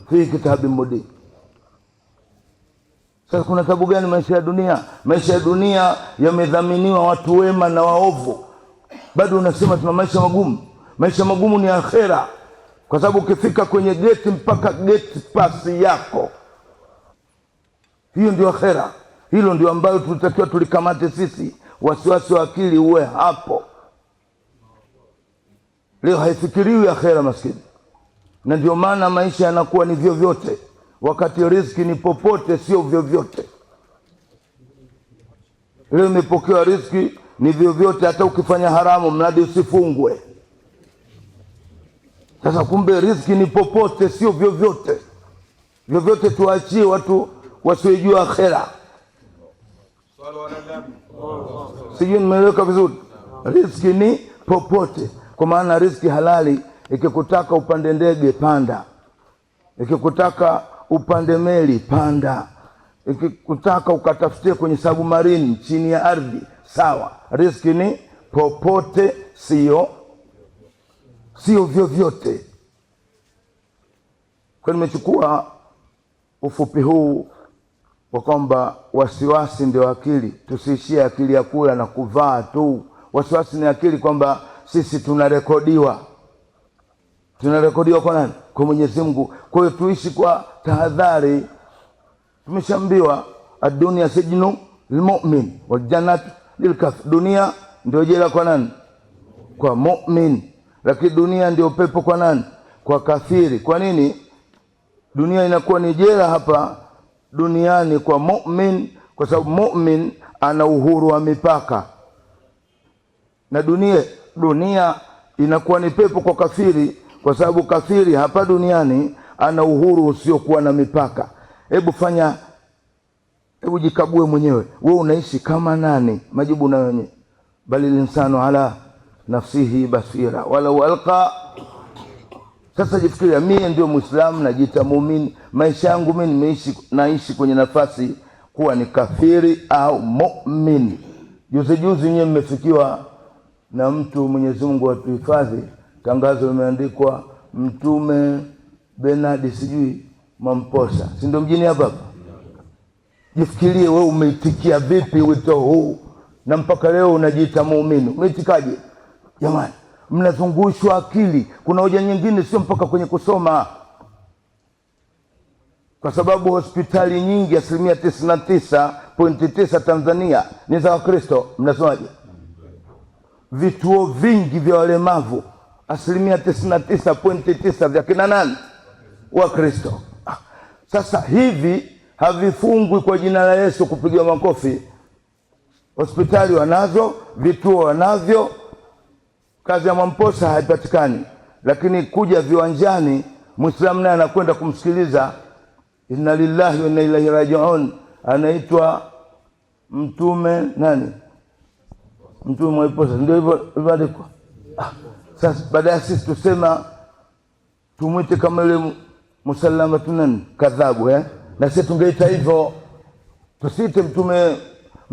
fi kitabin mubin. Sasa kuna tabu gani maisha ya dunia? Maisha ya dunia yamedhaminiwa watu wema na waovu. Bado unasema tuna maisha magumu. Maisha magumu ni akhera, kwa sababu ukifika kwenye geti mpaka geti pasi yako, hiyo ndio akhera. Hilo ndio ambayo tulitakiwa tulikamate sisi. Wasiwasi wa akili uwe hapo. Leo haifikiriwi akhera maskini, na ndio maana maisha yanakuwa ni vyovyote, wakati riziki ni popote, sio vyovyote. Leo imepokewa riziki ni vyovyote, hata ukifanya haramu mradi usifungwe. Sasa kumbe riziki ni popote, sio vyovyote. Vyovyote tuachie watu wasiojua akhera. Sijui nimeeleweka vizuri? Riziki ni popote, kwa maana riziki halali. Ikikutaka upande ndege, panda. Ikikutaka upande meli, panda. Ikikutaka ukatafutie kwenye submarine chini ya ardhi, sawa. Riziki ni popote, sio vyovyote. Kwa nimechukua ufupi huu kwa kwamba wasiwasi ndio akili. Tusiishie akili ya kula na kuvaa tu. Wasiwasi ni akili kwamba sisi tunarekodiwa. Tunarekodiwa kwa nani? Kwa Mwenyezi Mungu. Kwa hiyo tuishi kwa tahadhari. Tumeshaambiwa ad-dunya sijnu lilmu'min wal jannatu lilkafir. Dunia ndio jela kwa nani? Kwa mu'min. Lakini dunia ndio pepo kwa nani? Kwa kafiri. Kwa nini dunia inakuwa ni jela hapa duniani kwa mu'min? Kwa sababu mu'min ana uhuru wa mipaka, na dunia inakuwa ni pepo kwa kafiri, kwa sababu kafiri hapa duniani ana uhuru usiokuwa na mipaka. Hebu jikague mwenyewe, wewe unaishi kama nani? Majibu na wenyewe. Bali linsanu ala nafsihi basira walau alqa. Sasa jifikiria, mimi ndio Muislamu, najiita muumini. Maisha yangu mimi naishi kwenye nafasi kuwa ni kafiri au muumini. Juzi nyewe mmefikiwa na mtu, Mwenyezi Mungu atuhifadhi, tangazo limeandikwa Mtume Bernard sijui Mamposa, si ndio mjini hapa? Jifikirie wewe umeitikia vipi wito huu, na mpaka leo unajiita muumini. Umeitikaje jamani? Mnazungushwa akili. Kuna hoja nyingine sio mpaka kwenye kusoma, kwa sababu hospitali nyingi 99.9 Tanzania ni za Wakristo. Mnasomaje? Vituo vingi vya walemavu 99.9 vya kina nani? Wakristo. Sasa hivi havifungwi kwa jina la Yesu kupigiwa makofi. Hospitali wanazo, vituo wanavyo, kazi ya Mamposa haipatikani. Lakini kuja viwanjani, Muislamu naye anakwenda kumsikiliza, inna lillahi wa inna ilaihi rajiun, anaitwa Mtume nani? Mtume Mamposa, ndio hivyo ibadiko. Sasa baada ya sisi tusema tumwite kama yule Musallamatu nani kadhabu, na sisi tungeita hivyo, tusite Mtume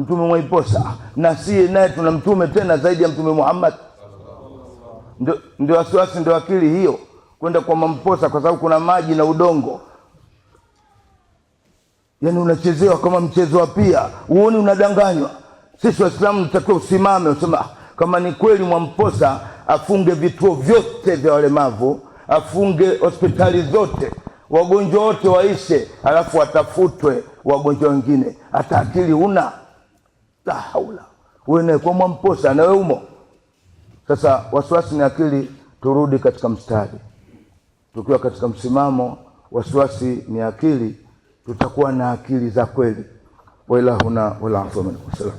Mamposa. Na si naye tuna mtume tena zaidi ya Mtume Muhammad. Ndio wasiwasi, ndio akili hiyo, kwenda kwa Mamposa kwa sababu kuna maji na udongo. Yaani unachezewa kama mchezo wa pia, uone unadanganywa. Sisi Waislamu tutakiwa usimame usema kama ni kweli Mamposa afunge vituo vyote vya walemavu, afunge hospitali zote, wagonjwa wote waishe, alafu watafutwe wagonjwa wengine. Hata akili una la haula. Wewe kwa Mamposa na wewe umo. Sasa wasiwasi ni akili. Turudi katika mstari, tukiwa katika msimamo wasiwasi ni akili, tutakuwa na akili za kweli. Wa ilahuna wala afwa minkum.